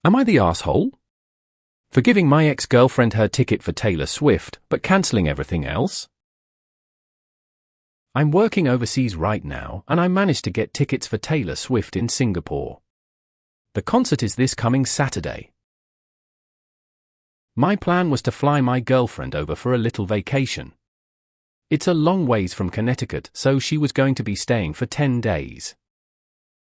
Am I the asshole? For giving my ex-girlfriend her ticket for Taylor Swift, but cancelling everything else? I'm working overseas right now, and I managed to get tickets for Taylor Swift in Singapore. The concert is this coming Saturday. My plan was to fly my girlfriend over for a little vacation. It's a long ways from Connecticut, so she was going to be staying for 10 days.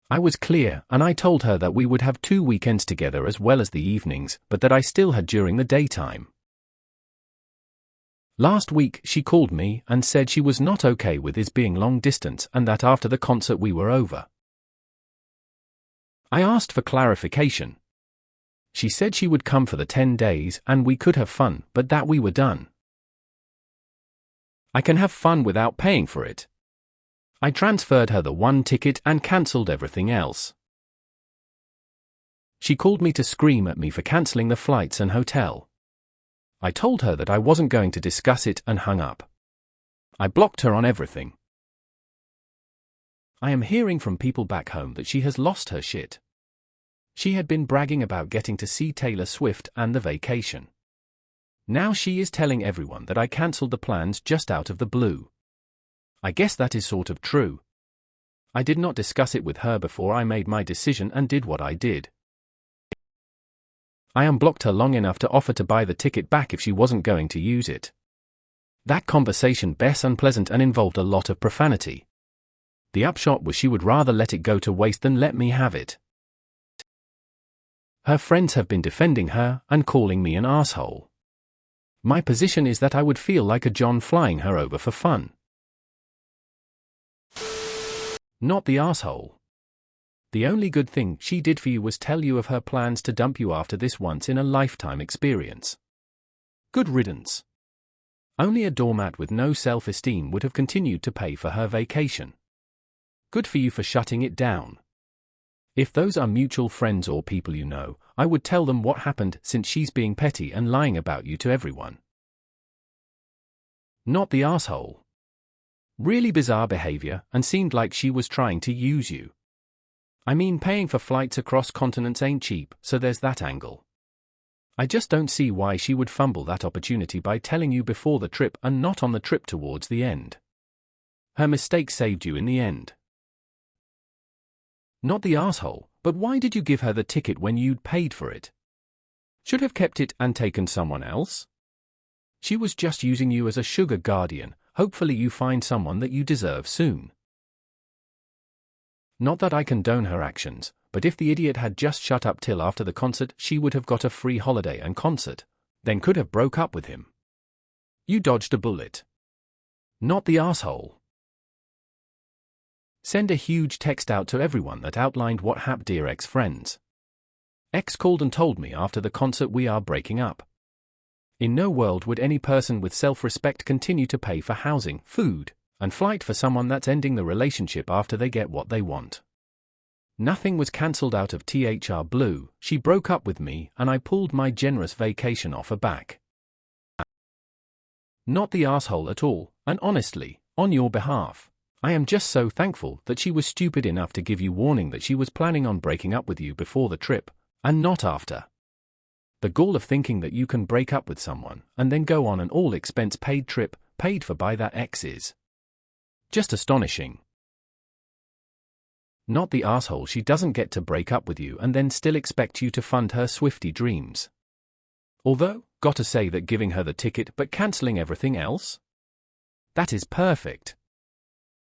I was clear, and I told her that we would have 2 weekends together as well as the evenings, but that I still had during the daytime. Last week she called me and said she was not okay with his being long distance and that after the concert we were over. I asked for clarification. She said she would come for the 10 days and we could have fun, but that we were done. I can have fun without paying for it. I transferred her the one ticket and cancelled everything else. She called me to scream at me for cancelling the flights and hotel. I told her that I wasn't going to discuss it and hung up. I blocked her on everything. I am hearing from people back home that she has lost her shit. She had been bragging about getting to see Taylor Swift and the vacation. Now she is telling everyone that I cancelled the plans just out of the blue. I guess that is sort of true. I did not discuss it with her before I made my decision and did what I did. I unblocked her long enough to offer to buy the ticket back if she wasn't going to use it. That conversation was unpleasant and involved a lot of profanity. The upshot was she would rather let it go to waste than let me have it. Her friends have been defending her and calling me an asshole. My position is that I would feel like a John flying her over for fun. Not the asshole. The only good thing she did for you was tell you of her plans to dump you after this once-in-a-lifetime experience. Good riddance. Only a doormat with no self-esteem would have continued to pay for her vacation. Good for you for shutting it down. If those are mutual friends or people you know, I would tell them what happened since she's being petty and lying about you to everyone. Not the asshole. Really bizarre behavior and seemed like she was trying to use you. I mean, paying for flights across continents ain't cheap, so there's that angle. I just don't see why she would fumble that opportunity by telling you before the trip and not on the trip towards the end. Her mistake saved you in the end. Not the asshole, but why did you give her the ticket when you'd paid for it? Should have kept it and taken someone else? She was just using you as a sugar guardian. Hopefully you find someone that you deserve soon. Not that I condone her actions, but if the idiot had just shut up till after the concert, she would have got a free holiday and concert, then could have broke up with him. You dodged a bullet. Not the asshole. Send a huge text out to everyone that outlined what happened. Dear ex-friends. X called and told me after the concert we are breaking up. In no world would any person with self-respect continue to pay for housing, food, and flight for someone that's ending the relationship after they get what they want. Nothing was cancelled out of THR blue. She broke up with me and I pulled my generous vacation offer back. Not the asshole at all, and honestly, on your behalf, I am just so thankful that she was stupid enough to give you warning that she was planning on breaking up with you before the trip, and not after. The gall of thinking that you can break up with someone and then go on an all-expense-paid trip paid for by that ex is just astonishing. Not the asshole. She doesn't get to break up with you and then still expect you to fund her Swiftie dreams. Although, gotta say that giving her the ticket but cancelling everything else? That is perfect.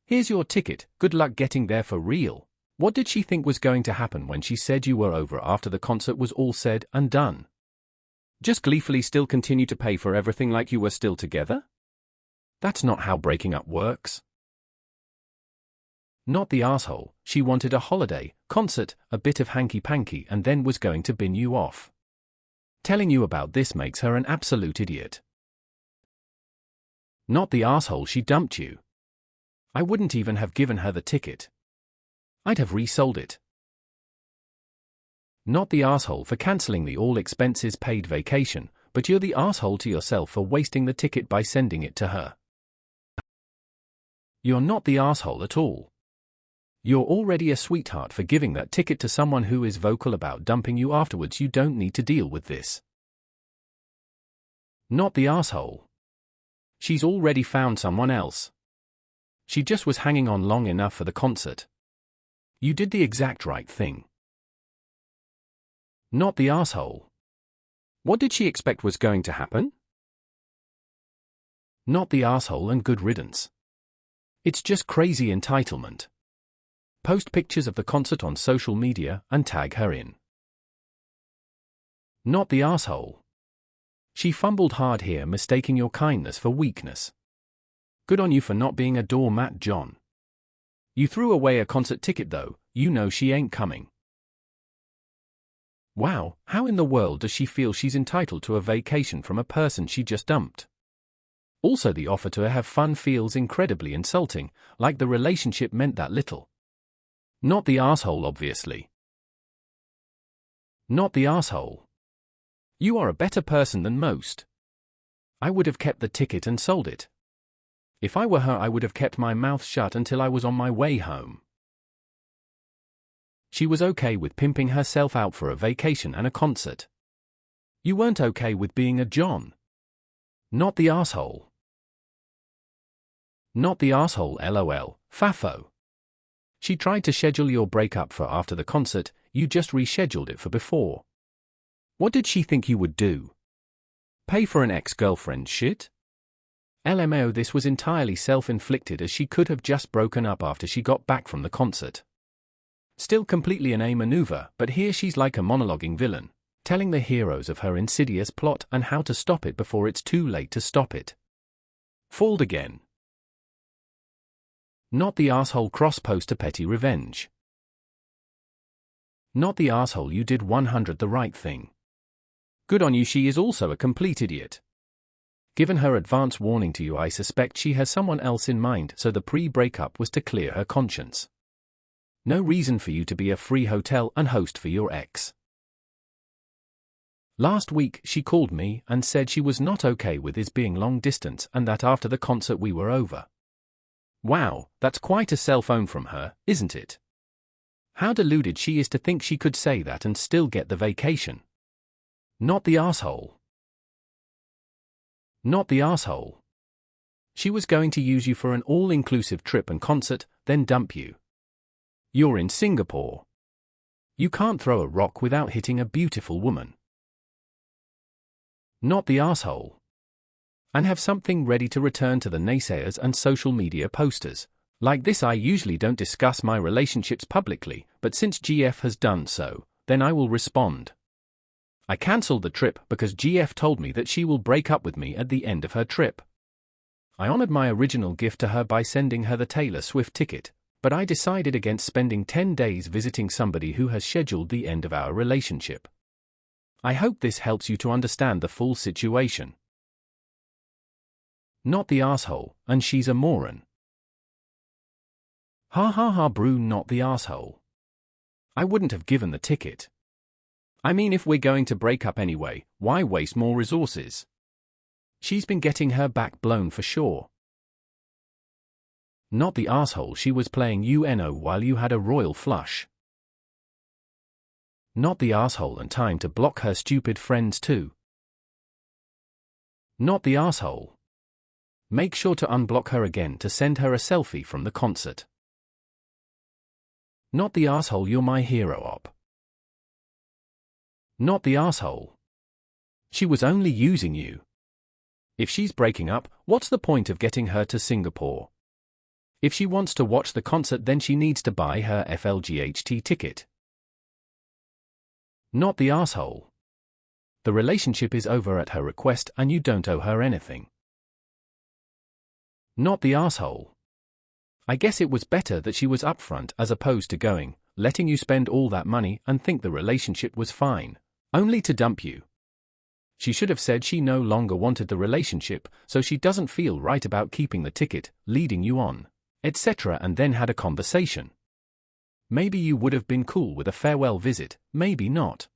Here's your ticket, good luck getting there for real. What did she think was going to happen when she said you were over after the concert was all said and done? Just gleefully still continue to pay for everything like you were still together? That's not how breaking up works. Not the asshole. She wanted a holiday, concert, a bit of hanky-panky and then was going to bin you off. Telling you about this makes her an absolute idiot. Not the asshole. She dumped you. I wouldn't even have given her the ticket. I'd have resold it. Not the asshole for cancelling the all-expenses-paid vacation, but you're the asshole to yourself for wasting the ticket by sending it to her. You're not the asshole at all. You're already a sweetheart for giving that ticket to someone who is vocal about dumping you afterwards. You don't need to deal with this. Not the asshole. She's already found someone else. She just was hanging on long enough for the concert. You did the exact right thing. Not the asshole. What did she expect was going to happen? Not the asshole and good riddance. It's just crazy entitlement. Post pictures of the concert on social media and tag her in. Not the asshole. She fumbled hard here, mistaking your kindness for weakness. Good on you for not being a doormat, John. You threw away a concert ticket though, you know she ain't coming. Wow, how in the world does she feel she's entitled to a vacation from a person she just dumped? Also, the offer to have fun feels incredibly insulting, like the relationship meant that little. Not the asshole, obviously. Not the asshole. You are a better person than most. I would have kept the ticket and sold it. If I were her, I would have kept my mouth shut until I was on my way home. She was okay with pimping herself out for a vacation and a concert. You weren't okay with being a John. Not the asshole. Not the asshole, lol, Fafo. She tried to schedule your breakup for after the concert, you just rescheduled it for before. What did she think you would do? Pay for an ex-girlfriend shit? LMAO, this was entirely self-inflicted, as she could have just broken up after she got back from the concert. Still completely an A maneuver, but here she's like a monologuing villain, telling the heroes of her insidious plot and how to stop it before it's too late to stop it. Fooled again. Not the asshole, cross-post to petty revenge. Not the asshole, you did 100 the right thing. Good on you. She is also a complete idiot. Given her advance warning to you, I suspect she has someone else in mind, so the pre-breakup was to clear her conscience. No reason for you to be a free hotel and host for your ex. Last week she called me and said she was not okay with his being long distance and that after the concert we were over. Wow, that's quite a cell phone from her, isn't it? How deluded she is to think she could say that and still get the vacation. Not the asshole. Not the asshole. She was going to use you for an all-inclusive trip and concert, then dump you. You're in Singapore. You can't throw a rock without hitting a beautiful woman. Not the asshole. And have something ready to return to the naysayers and social media posters. Like this, I usually don't discuss my relationships publicly, but since GF has done so, then I will respond. I cancelled the trip because GF told me that she will break up with me at the end of her trip. I honored my original gift to her by sending her the Taylor Swift ticket, but I decided against spending 10 days visiting somebody who has scheduled the end of our relationship. I hope this helps you to understand the full situation. Not the asshole, and she's a moron. Ha ha ha, brew, not the asshole. I wouldn't have given the ticket. I mean, if we're going to break up anyway, why waste more resources? She's been getting her back blown for sure. Not the asshole, she was playing UNO while you had a royal flush. Not the asshole, and time to block her stupid friends too. Not the asshole. Make sure to unblock her again to send her a selfie from the concert. Not the asshole, you're my hero op. Not the asshole. She was only using you. If she's breaking up, what's the point of getting her to Singapore? If she wants to watch the concert, then she needs to buy her FLGHT ticket. Not the asshole. The relationship is over at her request and you don't owe her anything. Not the asshole. I guess it was better that she was upfront as opposed to letting you spend all that money and think the relationship was fine, only to dump you. She should have said she no longer wanted the relationship, so she doesn't feel right about keeping the ticket, leading you on, etc., and then had a conversation. Maybe you would have been cool with a farewell visit, maybe not.